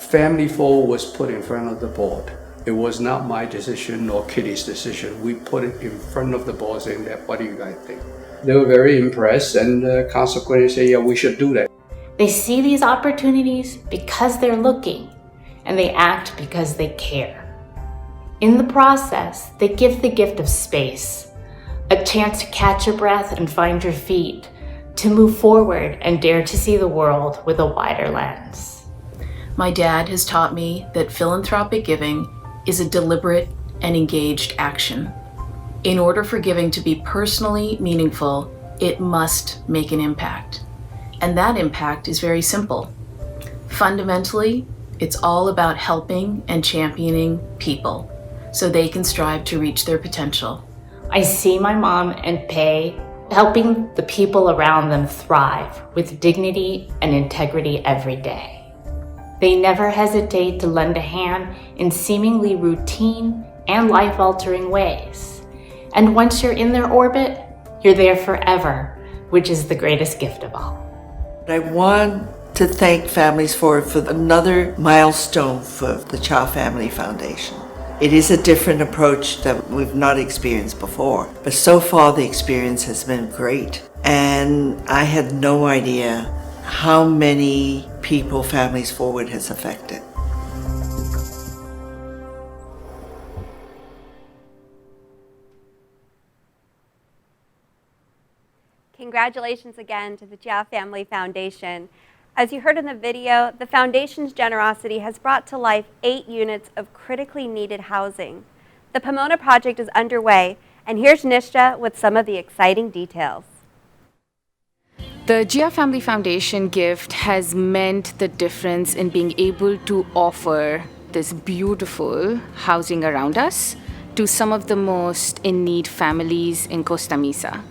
Family Forward was put in front of the board. It was not my decision nor Kitty's decision. We put it in front of the board saying that, what do you guys think? They were very impressed, and consequently say, yeah, we should do that. They see these opportunities because they're looking, and they act because they care. In the process, they give the gift of space, a chance to catch your breath and find your feet, to move forward and dare to see the world with a wider lens. My dad has taught me that philanthropic giving is a deliberate and engaged action. In order for giving to be personally meaningful, it must make an impact. And that impact is very simple. Fundamentally, it's all about helping and championing people so they can strive to reach their potential. I see my mom and Pei helping the people around them thrive with dignity and integrity every day. They never hesitate to lend a hand in seemingly routine and life-altering ways. And once you're in their orbit, you're there forever, which is the greatest gift of all. I want to thank Families Forward for another milestone for the Chia Family Foundation. It is a different approach that we've not experienced before, but so far the experience has been great. And I had no idea how many people Families Forward has affected. Congratulations again to the Chia Family Foundation. As you heard in the video, the Foundation's generosity has brought to life 8 units of critically needed housing. The Pomona project is underway, and here's Nisha with some of the exciting details. The Chia Family Foundation gift has meant the difference in being able to offer this beautiful housing around us to some of the most in need families in Costa Mesa.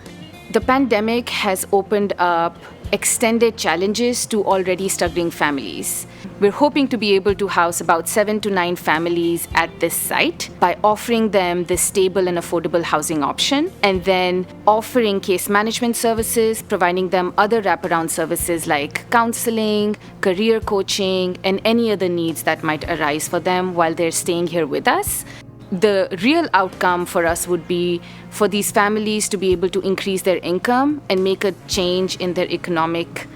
The pandemic has opened up extended challenges to already struggling families. We're hoping to be able to house about 7 to 9 families at this site by offering them this stable and affordable housing option, and then offering case management services, providing them other wraparound services like counseling, career coaching, and any other needs that might arise for them while they're staying here with us. The real outcome for us would be for these families to be able to increase their income and make a change in their economic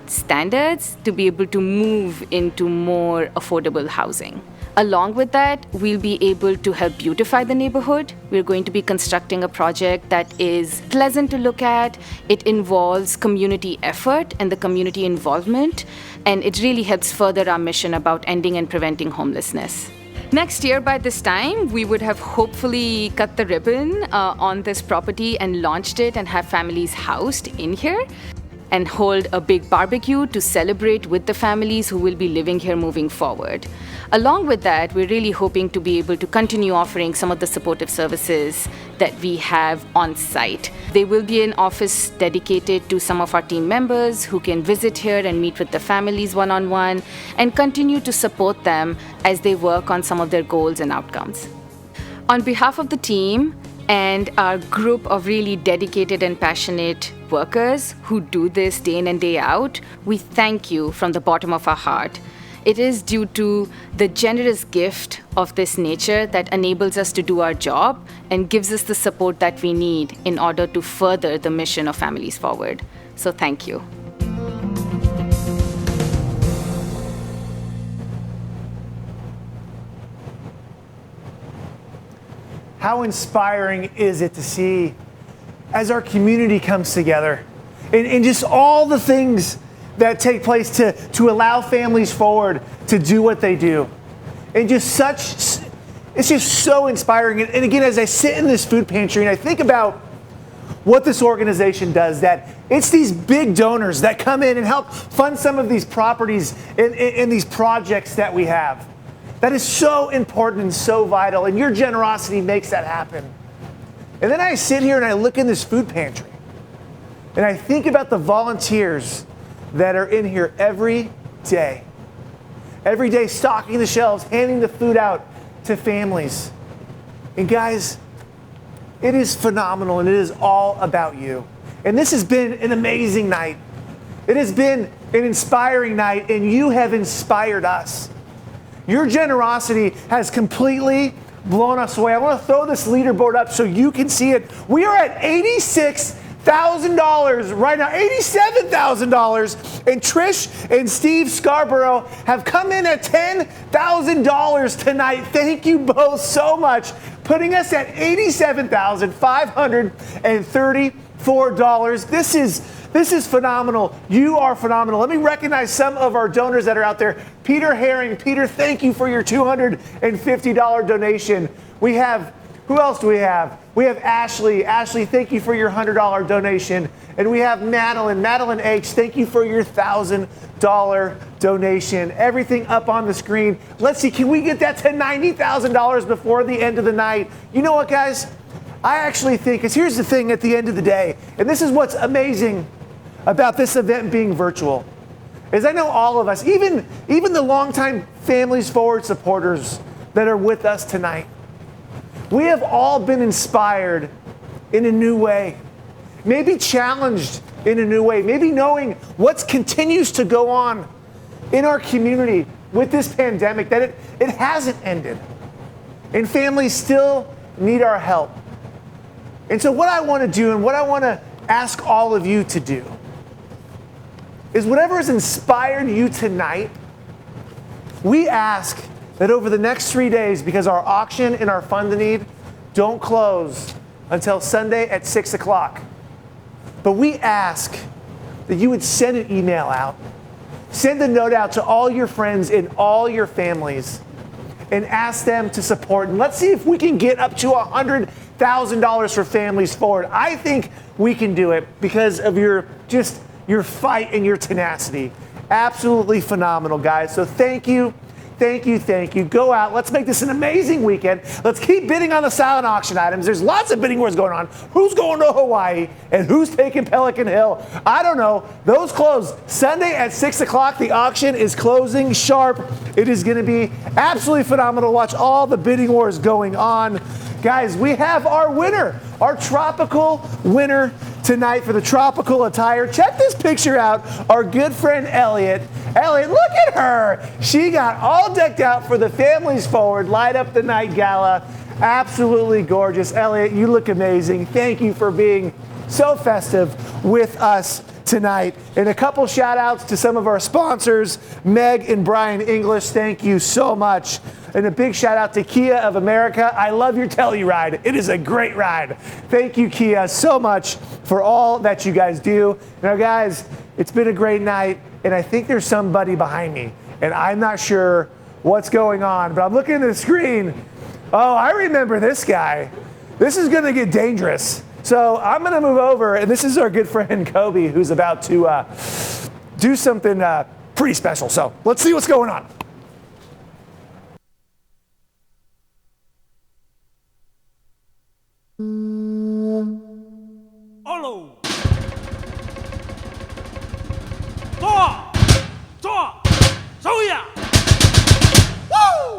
standards to be able to move into more affordable housing. Along with that, we'll be able to help beautify the neighborhood. We're going to be constructing a project that is pleasant to look at. It involves community effort and the community involvement, and it really helps further our mission about ending and preventing homelessness. Next year, by this time, we would have hopefully cut the ribbon on this property and launched it and have families housed in here and hold a big barbecue to celebrate with the families who will be living here moving forward. Along with that, we're really hoping to be able to continue offering some of the supportive services that we have on site. There will be an office dedicated to some of our team members who can visit here and meet with the families one-on-one and continue to support them as they work on some of their goals and outcomes. On behalf of the team and our group of really dedicated and passionate workers who do this day in and day out, we thank you from the bottom of our heart. It is due to the generous gift of this nature that enables us to do our job and gives us the support that we need in order to further the mission of Families Forward. So thank you. How inspiring is it to see as our community comes together and just all the things that take place to allow Families Forward to do what they do. And it's just so inspiring. And again, as I sit in this food pantry and I think about what this organization does, that it's these big donors that come in and help fund some of these properties and these projects that we have. That is so important and so vital, and your generosity makes that happen. And then I sit here and I look in this food pantry and I think about the volunteers that are in here every day stocking the shelves, handing the food out to families. And guys, it is phenomenal, and it is all about you. And this has been an amazing night. It has been an inspiring night, and you have inspired us. Your generosity has completely blown us away. I want to throw this leaderboard up so you can see it. We are at $86,000 right now, $87,000, and Trish and Steve Scarborough have come in at $10,000 tonight. Thank you both so much, putting us at $87,534. This is phenomenal. You are phenomenal. Let me recognize some of our donors that are out there. Peter Herring. Peter, thank you for your $250 donation. We have, who else do we have? We have Ashley. Ashley, thank you for your $100 donation. And we have Madeline. Madeline H., thank you for your $1,000 donation. Everything up on the screen. Let's see, can we get that to $90,000 before the end of the night? You know what, guys? I actually think, because here's the thing at the end of the day, and this is what's amazing about this event being virtual, is I know all of us, even the longtime Families Forward supporters that are with us tonight, we have all been inspired in a new way, maybe challenged in a new way, maybe knowing what continues to go on in our community with this pandemic, that it hasn't ended. And families still need our help. And so what I want to do and what I want to ask all of you to do is whatever has inspired you tonight, we ask that over the next 3 days, because our auction and our Fund the Need don't close until Sunday at 6 o'clock. But we ask that you would send an email out, send a note out to all your friends and all your families, and ask them to support. And let's see if we can get up to $100,000 for Families Forward. I think we can do it because of your fight and your tenacity. Absolutely phenomenal, guys. So thank you. Thank you, thank you. Go out. Let's make this an amazing weekend. Let's keep bidding on the silent auction items. There's lots of bidding wars going on. Who's going to Hawaii and who's taking Pelican Hill? I don't know. Those close Sunday at 6 o'clock. The auction is closing sharp. It is going to be absolutely phenomenal to watch all the bidding wars going on. Guys, we have our winner, our tropical winner tonight for the tropical attire. Check this picture out. Our good friend Elliot. Elliot, look at her. She got all decked out for the Families Forward Light Up the Night Gala. Absolutely gorgeous. Elliot, you look amazing. Thank you for being so festive with us tonight. And a couple shout outs to some of our sponsors, Meg and Brian English. Thank you so much. And a big shout out to Kia of America. I love your Telluride. It is a great ride. Thank you, Kia, so much for all that you guys do. Now, guys, it's been a great night, and I think there's somebody behind me, and I'm not sure what's going on, but I'm looking at the screen. Oh, I remember this guy. This is going to get dangerous. So I'm going to move over, and this is our good friend Kobe, who's about to do something pretty special. So let's see what's going on. Olo. Toa. Toa. Soya. Woo!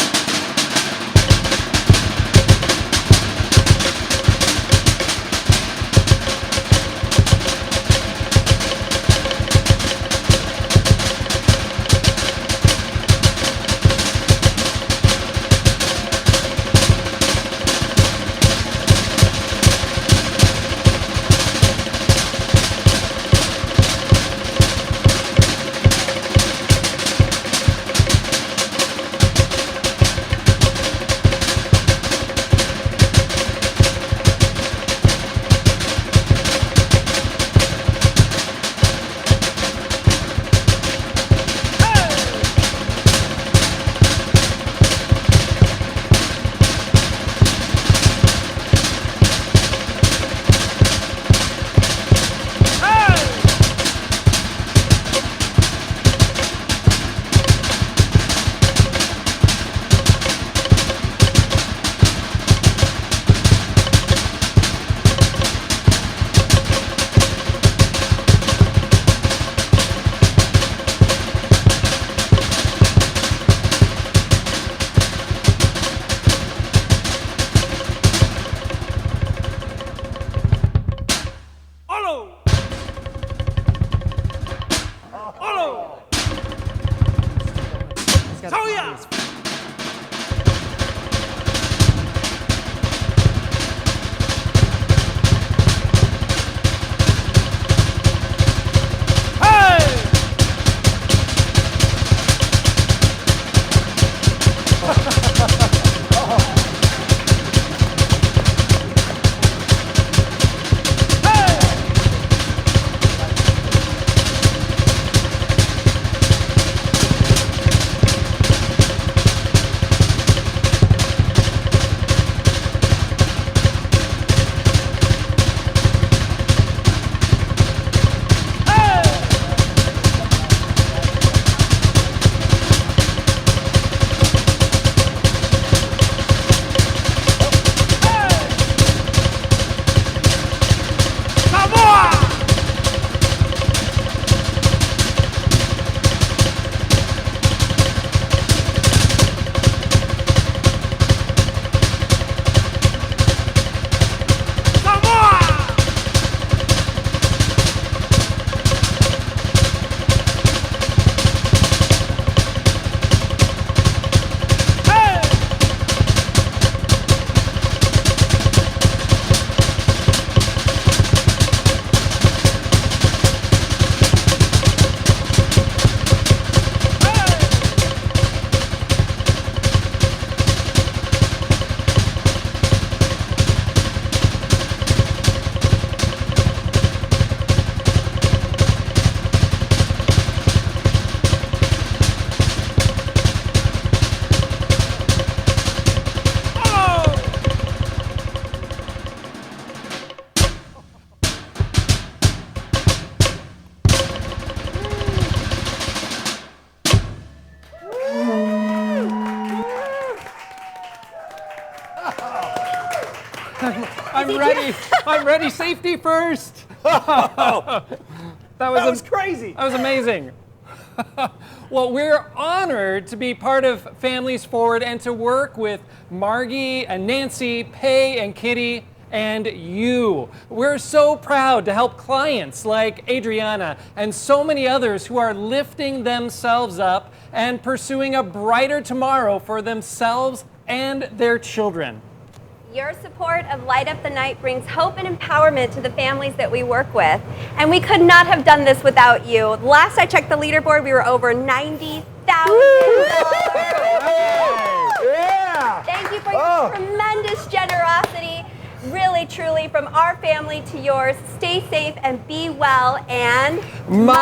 I'm ready. I'm ready. Safety first. That was crazy. That was amazing. Well, we're honored to be part of Families Forward and to work with Margie and Nancy, Pei and Kitty, and you. We're so proud to help clients like Adriana and so many others who are lifting themselves up and pursuing a brighter tomorrow for themselves and their children. Your support of Light Up the Night brings hope and empowerment to the families that we work with. And we could not have done this without you. Last I checked the leaderboard, we were over 90,000. Yeah! Thank you for your tremendous generosity. Really, truly, from our family to yours. Stay safe and be well, and Mahalo!